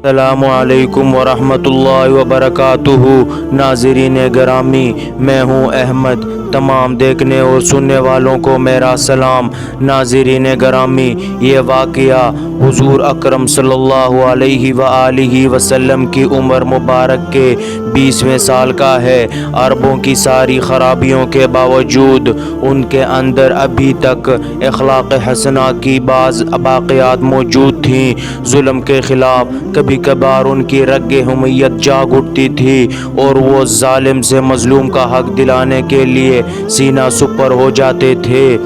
السلام علیکم ورحمۃ اللہ وبرکاتہ۔ ناظرین گرامی، میں ہوں احمد۔ تمام دیکھنے اور سننے والوں کو میرا سلام۔ ناظرین گرامی، یہ واقعہ حضور اکرم صلی اللہ علیہ وآلہ وسلم کی عمر مبارک کے 20ویں سال کا ہے۔ عربوں کی ساری خرابیوں کے باوجود ان کے اندر ابھی تک اخلاق حسنہ کی بعض باقیات موجود تھیں۔ ظلم کے خلاف کبھی کبھار ان کی رگ حمیت جاگ اٹھتی تھی اور وہ ظالم سے مظلوم کا حق دلانے کے لیے سینہ سپر ہو جاتے تھے۔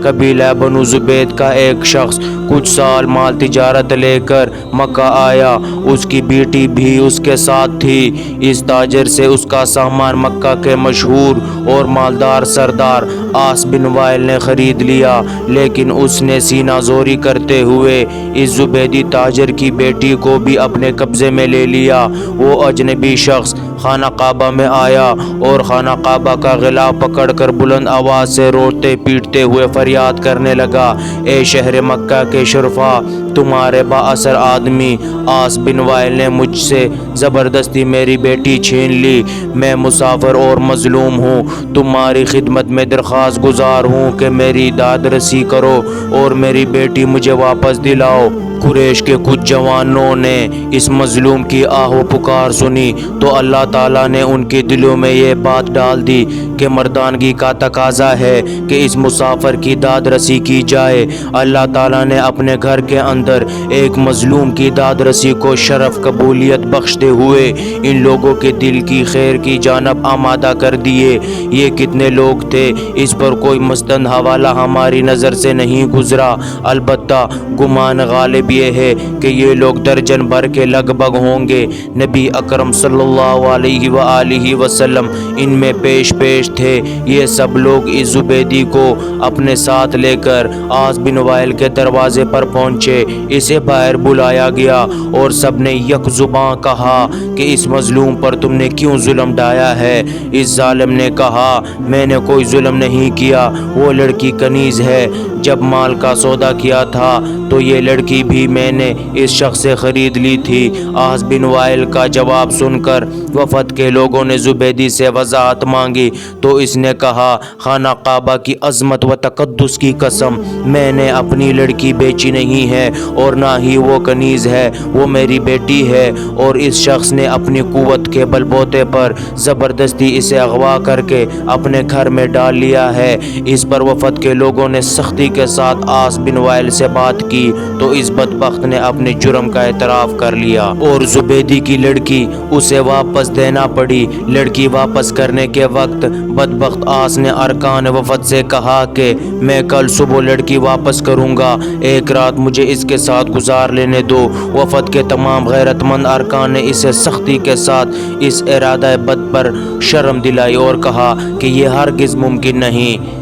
قبیلہ بنو زبید کا ایک شخص کچھ سال مال تجارت لے کر مکہ آیا۔ اس کی بیٹی بھی اس کے ساتھ تھی۔ اس تاجر سے اس کا سامان مکہ کے مشہور اور مالدار سردار عاص بن وائل نے خرید لیا، لیکن اس نے سینہ زوری کرتے ہوئے اس زبیدی تاجر کی بیٹی کو بھی اپنے قبضے میں لے لیا۔ وہ اجنبی شخص خانہ کعبہ میں آیا اور خانہ کعبہ کا غلاف پکڑ کر بلند آواز سے روتے پیٹتے ہوئے فریاد کرنے لگا، اے شہر مکہ کے شرفاء، تمہارے با اثر آدمی عاص بن وائل نے مجھ سے زبردستی میری بیٹی چھین لی۔ میں مسافر اور مظلوم ہوں، تمہاری خدمت میں درخواست گزار ہوں کہ میری داد رسی کرو اور میری بیٹی مجھے واپس دلاؤ۔ قریش کے کچھ جوانوں نے اس مظلوم کی آہ و پکار سنی تو اللہ تعالیٰ نے ان کے دلوں میں یہ بات ڈال دی کہ مردانگی کا تقاضا ہے کہ اس مسافر کی داد رسی کی جائے۔ اللہ تعالیٰ نے اپنے گھر کے اندر ایک مظلوم کی داد رسی کو شرف قبولیت بخشتے ہوئے ان لوگوں کے دل کی خیر کی جانب آمادہ کر دیے۔ یہ کتنے لوگ تھے اس پر کوئی مستند حوالہ ہماری نظر سے نہیں گزرا، البتہ گمان غالب یہ ہے کہ یہ لوگ درجن بھر کے لگ بھگ ہوں گے۔ نبی اکرم صلی اللہ علیہ وآلہ وسلم ان میں پیش تھے۔ یہ سب لوگ اس زبیدی کو اپنے ساتھ لے کر عاص بن وائل کے دروازے پر پہنچے۔ اسے باہر بلایا گیا اور سب نے یک زباں کہا کہ اس مظلوم پر تم نے کیوں ظلم ڈھایا ہے؟ اس ظالم نے کہا، میں نے کوئی ظلم نہیں کیا، وہ لڑکی کنیز ہے۔ جب مال کا سودا کیا تھا تو یہ لڑکی بھی میں نے اس شخص سے خرید لی تھی۔ عاص بن وائل کا جواب سن کر وفد کے لوگوں نے زبیدی سے وضاحت مانگی تو اس نے کہا، خانہ کعبہ کی عظمت و تقدس کی قسم، میں نے اپنی لڑکی بیچی نہیں ہے اور نہ ہی وہ کنیز ہے، وہ میری بیٹی ہے اور اس شخص نے اپنی قوت کے بل بوتے پر زبردستی اسے اغوا کر کے اپنے گھر میں ڈال لیا ہے۔ اس پر وفد کے لوگوں نے سختی کے ساتھ عاص بن وائل سے بات کی تو اس بدبخت نے اپنے جرم کا اعتراف کر لیا اور زبیدی کی لڑکی اسے واپس دینا پڑی۔ لڑکی واپس کرنے کے وقت بدبخت عاص نے ارکان وفد سے کہا کہ میں کل صبح لڑکی واپس کروں گا، ایک رات مجھے اس کے ساتھ گزار لینے دو۔ وفد کے تمام غیرت مند ارکان نے اسے سختی کے ساتھ اس ارادہ بد پر شرم دلائی اور کہا کہ یہ ہرگز ممکن نہیں۔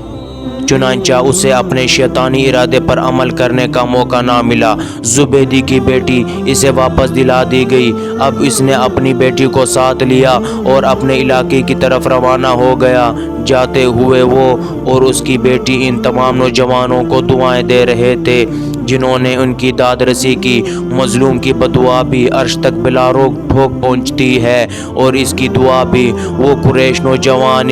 چنانچہ اسے اپنے شیطانی ارادے پر عمل کرنے کا موقع نہ ملا۔ زبیدی کی بیٹی اسے واپس دلا دی گئی۔ اب اس نے اپنی بیٹی کو ساتھ لیا اور اپنے علاقے کی طرف روانہ ہو گیا۔ جاتے ہوئے وہ اور اس کی بیٹی ان تمام نوجوانوں کو دعائیں دے رہے تھے جنہوں نے ان کی داد رسی کی۔ مظلوم کی بدعا بھی عرش تک بلا روک ٹھوک پہنچتی ہے اور اس کی دعا بھی۔ وہ قریش نوجوان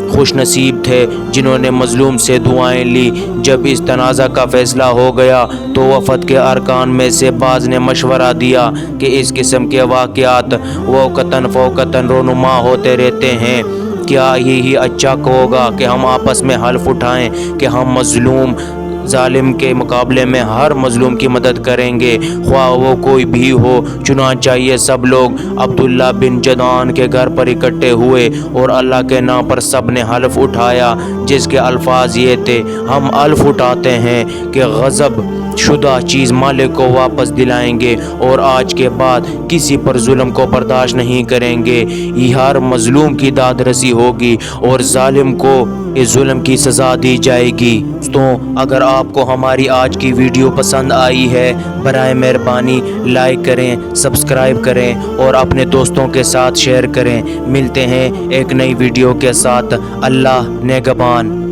خوش نصیب تھے جنہوں نے مظلوم سے دعائیں لی۔ جب اس تنازع کا فیصلہ ہو گیا تو وفد کے ارکان میں سے بعض نے مشورہ دیا کہ اس قسم کے واقعات وقتاً فوقتاً رونما ہوتے رہتے ہیں، کیا یہی اچھا ہوگا کہ ہم آپس میں حلف اٹھائیں کہ ہم مظلوم ظالم کے مقابلے میں ہر مظلوم کی مدد کریں گے، خواہ وہ کوئی بھی ہو۔ چنانچہ یہ سب لوگ عبداللہ بن جدعان کے گھر پر اکٹھے ہوئے اور اللہ کے نام پر سب نے حلف اٹھایا، جس کے الفاظ یہ تھے، ہم حلف اٹھاتے ہیں کہ غصب شدہ چیز مالک کو واپس دلائیں گے اور آج کے بعد کسی پر ظلم کو برداشت نہیں کریں گے۔ یہ ہر مظلوم کی داد رسی ہوگی اور ظالم کو اس ظلم کی سزا دی جائے گی۔ دوستوں، اگر آپ کو ہماری آج کی ویڈیو پسند آئی ہے، برائے مہربانی لائک کریں، سبسکرائب کریں اور اپنے دوستوں کے ساتھ شیئر کریں۔ ملتے ہیں ایک نئی ویڈیو کے ساتھ۔ اللہ نگہبان۔